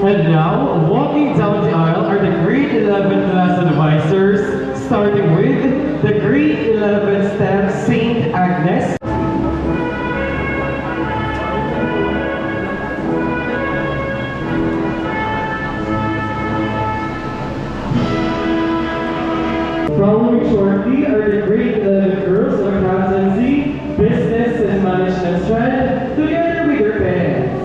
And now, walking down the aisle are the grade 11 class advisors, starting with the grade 11 STEM Saint Agnes. Following shortly are the grade 11 girls of accountancy, business and management strand, together with their parents.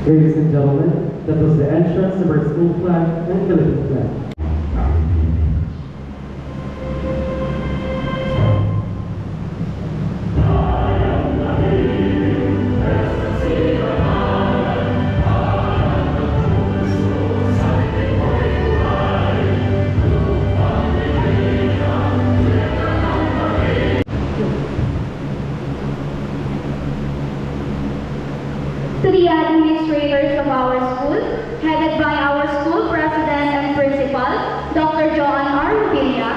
Ladies and gentlemen, that was the entrance of our school flag and Philippine flag. To to the administrators of our school, headed by our school president and principal, Dr. Joan R. Rubilla,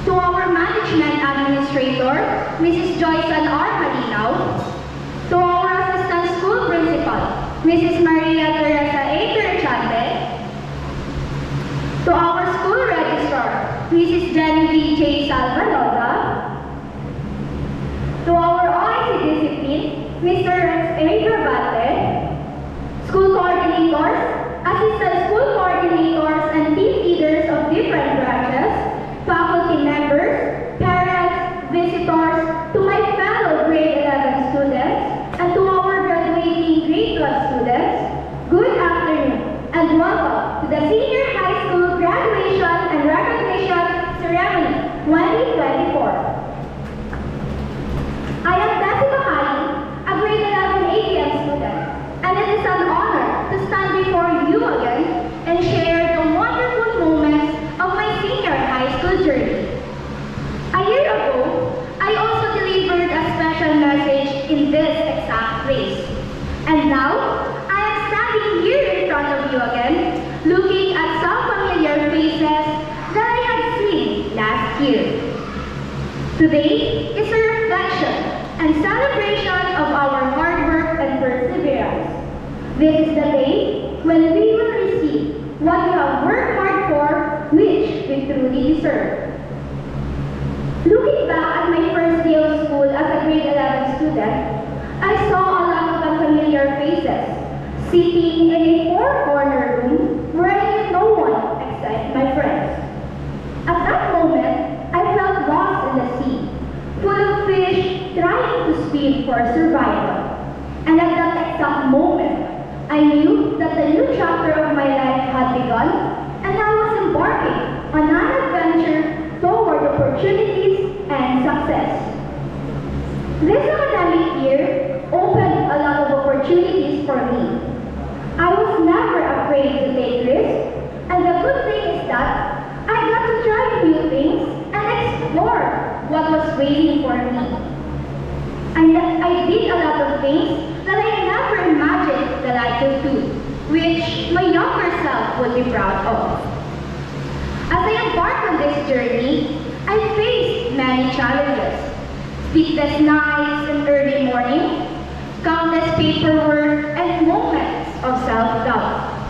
to our management administrator, Mrs. Joyce R. Malinaw, to our assistant school principal, Mrs. Maria Teresa A. Terchante, to our school registrar, Mrs. Genevieve J. Salvalosa, to our OIC discipline, Mr. Rex A. Grabate, school coordinators, assistant school coordinators, and team leaders of different branches, faculty members, parents, visitors, to my fellow grade 11 students, and to our graduating grade 12 students, good afternoon, and welcome to the Senior High School Graduation and Recognition Ceremony 2024. I am Bessie Bahali, a grade 11 ATM student, and it is an honor to stand before you again and share the wonderful moments of my senior high school journey. A year ago, I also delivered a special message in this exact place. And now, I am standing here in front of you again, looking at some familiar faces that I have seen last year. Today is a reflection and celebration of our hard work and perseverance. This is the day when we will receive what we have worked hard for, which we truly deserve. Looking back at my first day of school as a grade 11 student, I saw a lot of unfamiliar faces sitting in a four-corner room where I knew no one except my friends. At that moment, I felt lost in the sea, full of fish trying to swim for survival. And at that exact moment, I knew that the new chapter of my life had begun, and I was embarking on an adventure toward opportunities and success. This academic year opened a lot of opportunities for me. I was never afraid to take risks, and the good thing is that I got to try new things and explore what was waiting for me. I did a lot of things that I never imagined that I could do, which my younger self would be proud of. As I embarked on this journey, I faced many challenges. Sleepless nights and early morning, countless paperwork, and moments of self-doubt.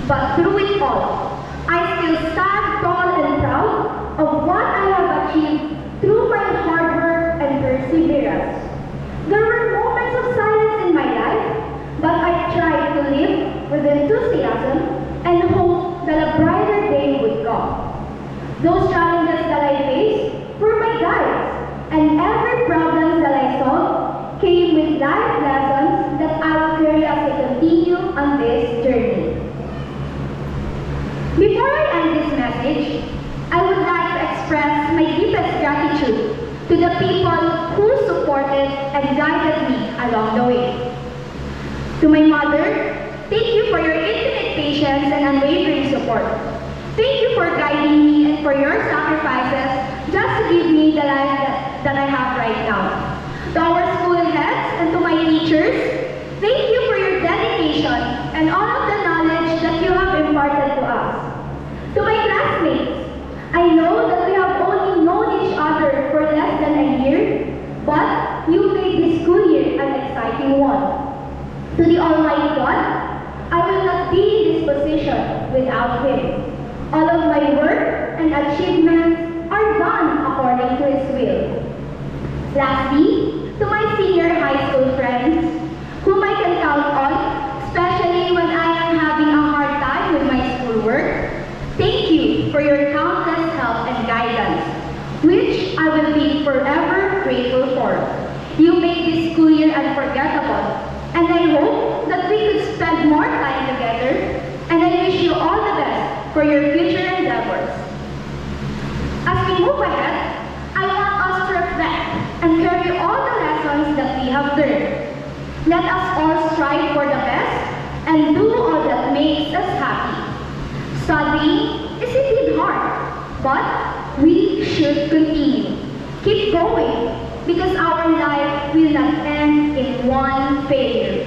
But through it all, I still stand tall and proud of what I have achieved through my hard work and perseverance. There were moments of silence in my life, but I tried to live with enthusiasm and hope that a brighter day would come. Those challenges that I faced were my guides, and every problem that I solved came with life lessons that I will carry as I continue on this journey. Before I end this message, I would like to express my deepest gratitude to the people who supported and guided me along the way. To my mother, thank you for your infinite patience and unwavering support. Thank you for guiding me and for your sacrifices just to give me the life that I have right now. To our school heads and to my teachers, thank you for your dedication and all of the knowledge that you have imparted to us. To my classmates, I know that we have only known each other for less than a year, but you made this school year an exciting one. To the Almighty God, I will not be in this position without Him. All of my work and achievements are done according to His will. Lastly, to my senior high school friends, whom I can count on, especially when I am having a hard time with my schoolwork, thank you for your countless help and guidance, which I will be forever grateful for. You made this school year unforgettable, and I hope that we could spend more time together, and I wish you all the best for your future endeavors. As we move ahead, I want us to reflect and carry all the lessons that we have learned. Let us all strive for the best and do all that makes us happy. Studying is indeed hard, but we should continue. Keep going, because our life will not end in one failure.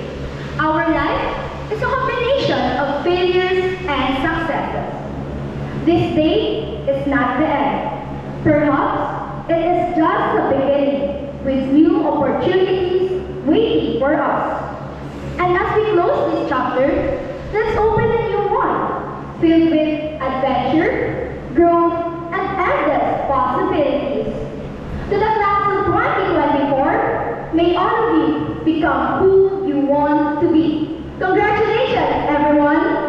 Our life is a combination of failures and successes. This day is not the end. Perhaps it is just the beginning with new opportunities waiting for us. And as we close this chapter, let's open a new one, filled with adventure, growth, and endless possibilities. To the class of 2024, may all of you become who you want to be. Congratulations, everyone!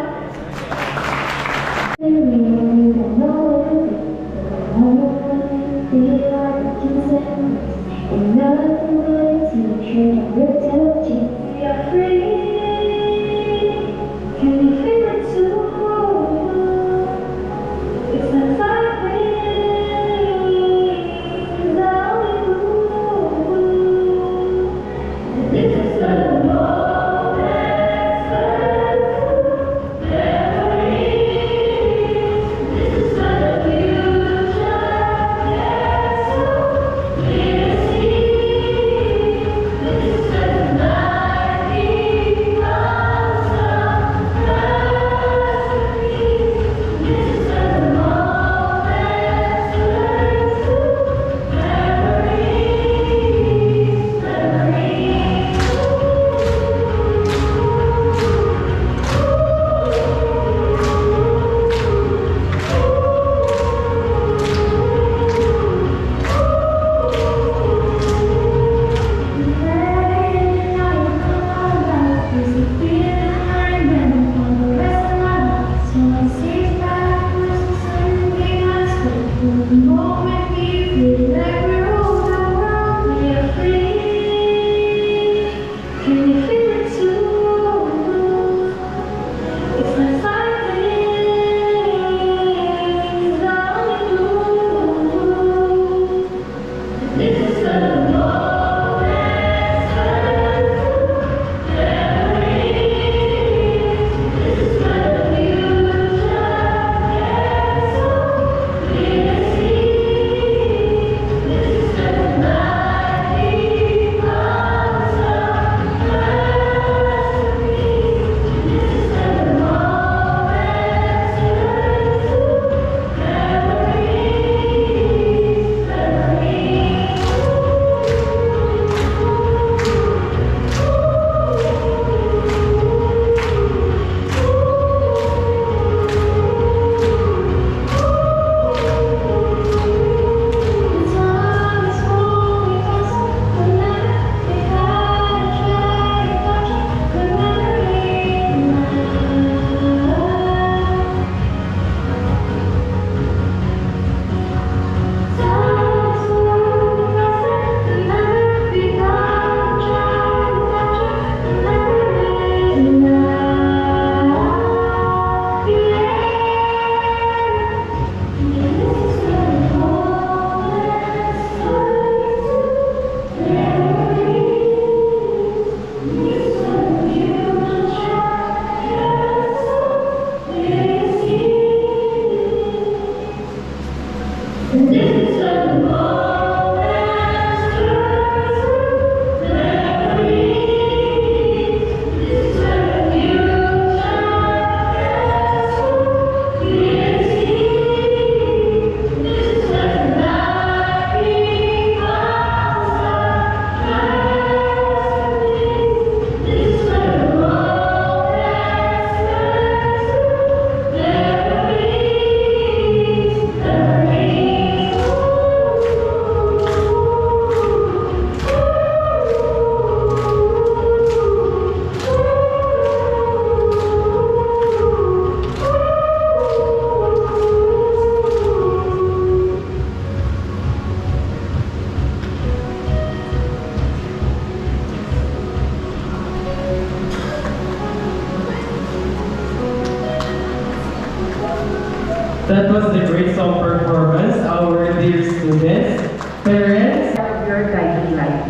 That was the great song performance, our dear students, parents. Of your guiding light.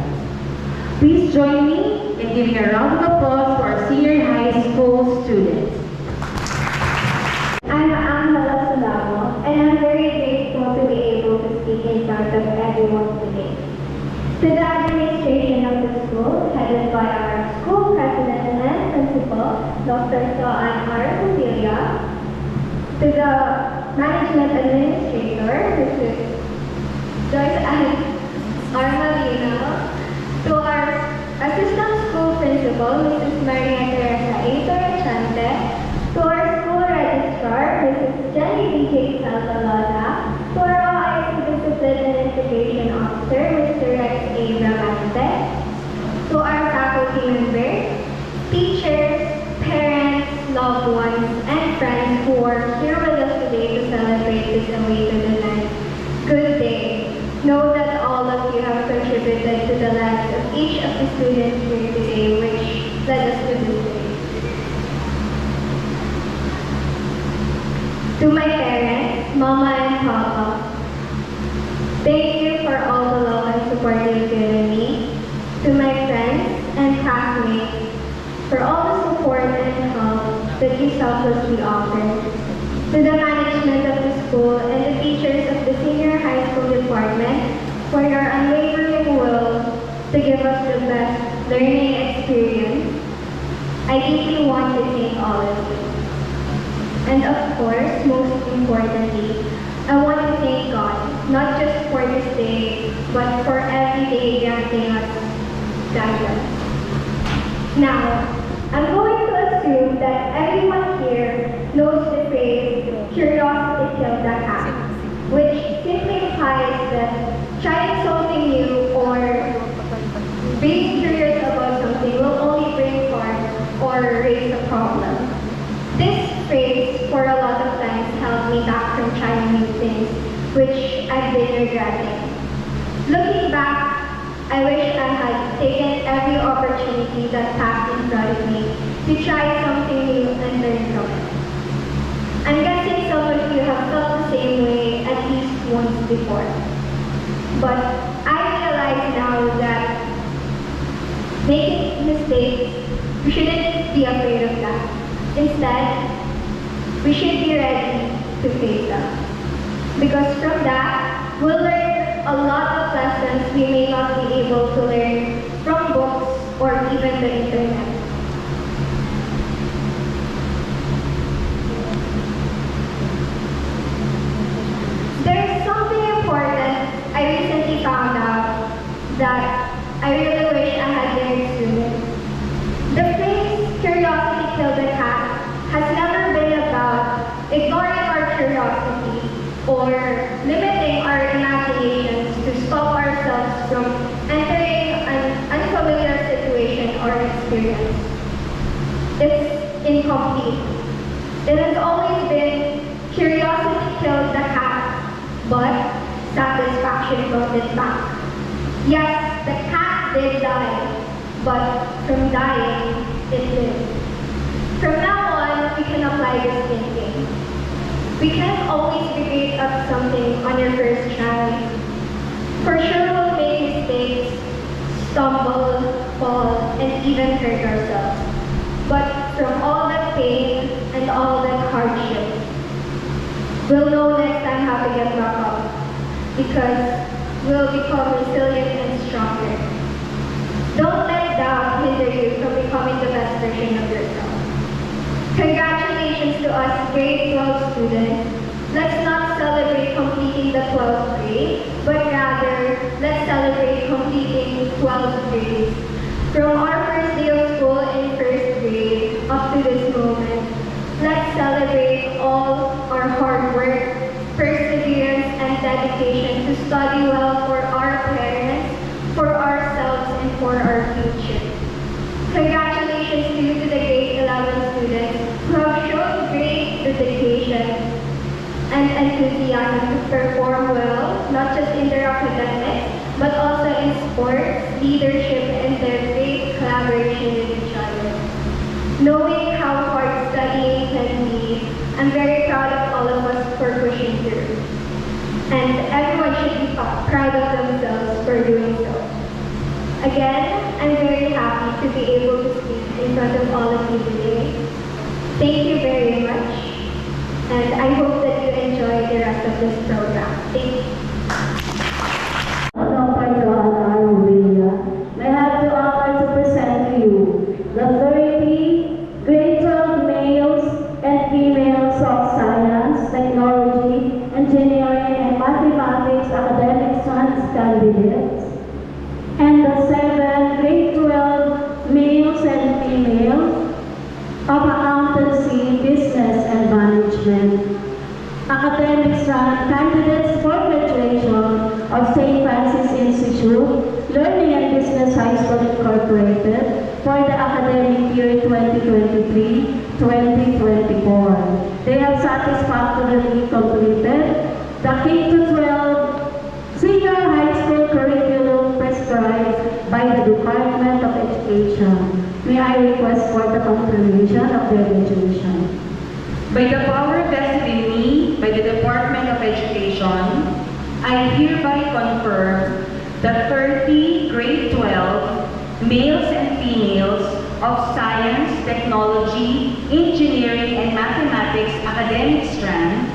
Please join me in giving a round of applause to our senior high school students. I'm Angela Solano, and I'm very grateful to be able to speak in front of everyone today. To the administration of the school, headed by our school president and Professor Joanne R. Padilla, to the Management Administrator, Mrs. Joyce Ann R. Malino, to our Assistant School Principal, Mrs. Maria Teresa A. Torrechante, to our School Registrar, Mrs. Jenny B.J. Salvalosa, to our OIC Discipline and Integration Officer, Mr. Rex A. Bramante, to our faculty members, teachers, parents, loved ones, and friends who are here with us today to celebrate this away to the land. Good day. Know that all of you have contributed to the lives of each of the students here today, which led us to this day. To my parents, Mama and Papa, thank you for all the love and support you've given me. To my friends and classmates, for all the support and help that you selflessly offered. To the management of the school and the teachers of the senior high school department for your unwavering will to give us the best learning experience. I deeply want to thank all of you. And of course, most importantly, I want to thank God, not just for this day, but for every day granting us guidance. Now, I'm going to assume that everyone here knows the phrase, curiosity kills the cat, which simply implies that trying something new or being curious about something will only bring harm or raise a problem. This phrase, for a lot of times, held me back from trying new things, which I've been regretting. Looking back, I wish I had taken every opportunity that passed in front of me to try something new and learn from it. I'm guessing some of you have felt the same way at least once before. But I realize now that making mistakes, we shouldn't be afraid of that. Instead, we should be ready to face them. Because from that, we'll learn a lot of lessons we may not be able to learn from books or even the internet. There's something important I recently found out that I really wish I had learned sooner. The phrase curiosity killed the cat has never been about ignoring our curiosity or limiting our imaginations to stop ourselves from entering an unfamiliar situation or experience. It's incomplete. It has always been curiosity killed the cat, but satisfaction brought it back. Yes, the cat did die, but from dying, it lived. From now on, we can apply this thinking. We can't always be great at something on your first try. For sure we'll make mistakes, stumble, fall, and even hurt ourselves. But from all that pain and all that hardship, we'll know next time how to get back up. Because we'll become resilient and stronger. Don't let doubt hinder you from becoming the best version of yourself. Congratulations to us grade 12 students. Let's not celebrate completing the 12th grade, but rather, let's celebrate completing 12 grades. From our first day of school in first grade up to this moment, let's celebrate all our hard work, perseverance, and dedication to study well for our parents, for ourselves, and for our future. Congratulations to you to the grade 11 students who have shown great dedication and enthusiasm to perform well, not just in their academics, but also in sports, leadership, and their great collaboration with each other. Knowing how hard studying can be, I'm very proud of all of us for pushing through. And everyone should be proud of themselves for doing so. Again, I'm very happy to be able to speak in front of all of you today. Thank you very much, and I hope that you enjoy the rest of this program. Thank you. I have the honor to present to you the 30 grade 12 candidates for graduation of St. Francis Institute, Learning and Business High School Incorporated for the academic year 2023-2024. They have satisfactorily completed the K-12 senior high school curriculum prescribed by the Department of Education. May I request for the confirmation of their graduation? By the power vested in me by the Department of Education, I hereby confirm that 30 grade 12 males and females of Science, Technology, Engineering, and Mathematics academic strand,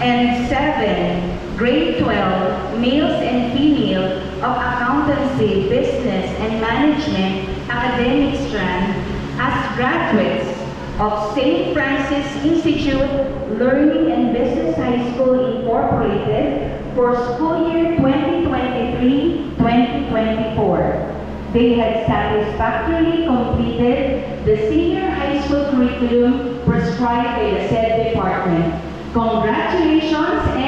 and 7 grade 12 males and female of Accountancy, Business, and Management academic strand as graduates of St. Francis Institute, Learning and Business High School Incorporated for school year 2023-2024. They had satisfactorily completed the senior high school curriculum prescribed by the said department. Congratulations and